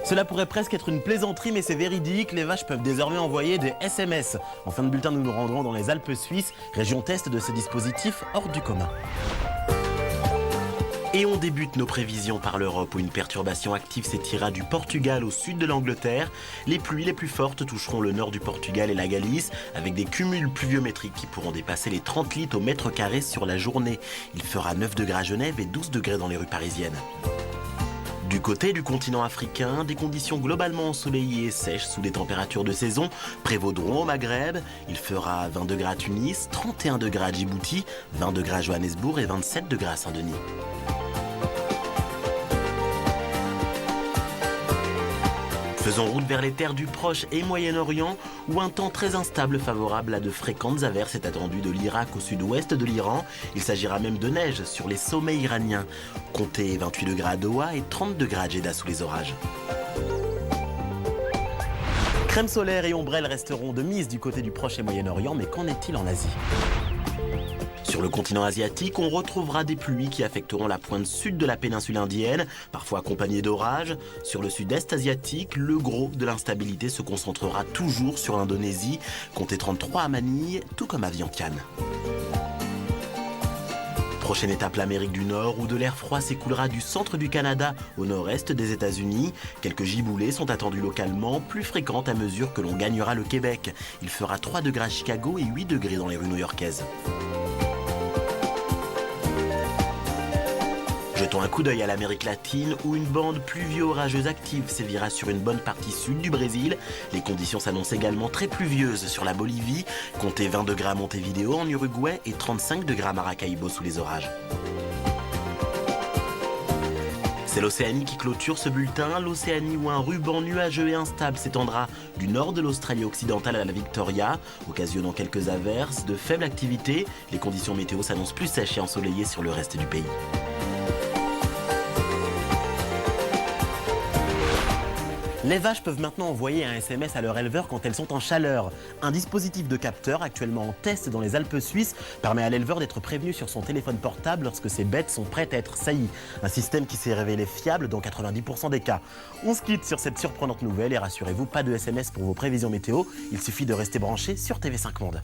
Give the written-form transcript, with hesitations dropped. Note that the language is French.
Cela pourrait presque être une plaisanterie, mais c'est véridique. Les vaches peuvent désormais envoyer des SMS. En fin de bulletin, nous nous rendrons dans les Alpes suisses, région test de ce dispositif hors du commun. Et on débute nos prévisions par l'Europe où une perturbation active s'étira du Portugal au sud de l'Angleterre. Les pluies les plus fortes toucheront le nord du Portugal et la Galice avec des cumuls pluviométriques qui pourront dépasser les 30 litres au mètre carré sur la journée. Il fera 9 degrés à Genève et 12 degrés dans les rues parisiennes. Du côté du continent africain, des conditions globalement ensoleillées et sèches sous les températures de saison prévaudront au Maghreb. Il fera 20 degrés à Tunis, 31 degrés à Djibouti, 20 degrés à Johannesburg et 27 degrés à Saint-Denis. Faisons route vers les terres du Proche et Moyen-Orient où un temps très instable favorable à de fréquentes averses est attendu de l'Irak au sud-ouest de l'Iran. Il s'agira même de neige sur les sommets iraniens. Comptez 28 degrés à Doha et 30 degrés à Jeddah sous les orages. Crème solaire et ombrelle resteront de mise du côté du Proche et Moyen-Orient, mais qu'en est-il en Asie ? Sur le continent asiatique, on retrouvera des pluies qui affecteront la pointe sud de la péninsule indienne, parfois accompagnées d'orages. Sur le sud-est asiatique, le gros de l'instabilité se concentrera toujours sur l'Indonésie. Comptez 33 à Manille, tout comme à Vientiane. Prochaine étape, l'Amérique du Nord, où de l'air froid s'écoulera du centre du Canada au nord-est des États-Unis. Quelques giboulées sont attendues localement, plus fréquentes à mesure que l'on gagnera le Québec. Il fera 3 degrés à Chicago et 8 degrés dans les rues new-yorkaises. Jetons un coup d'œil à l'Amérique latine où une bande pluvio-orageuse active sévira sur une bonne partie sud du Brésil. Les conditions s'annoncent également très pluvieuses sur la Bolivie. Comptez 20 degrés à Montevideo en Uruguay et 35 degrés à Maracaibo sous les orages. C'est l'Océanie qui clôture ce bulletin, l'Océanie où un ruban nuageux et instable s'étendra du nord de l'Australie occidentale à la Victoria, occasionnant quelques averses, de faible activité. Les conditions météo s'annoncent plus sèches et ensoleillées sur le reste du pays. Les vaches peuvent maintenant envoyer un SMS à leur éleveur quand elles sont en chaleur. Un dispositif de capteur actuellement en test dans les Alpes suisses permet à l'éleveur d'être prévenu sur son téléphone portable lorsque ses bêtes sont prêtes à être saillies. Un système qui s'est révélé fiable dans 90% des cas. On se quitte sur cette surprenante nouvelle et rassurez-vous, pas de SMS pour vos prévisions météo. Il suffit de rester branché sur TV5 Monde.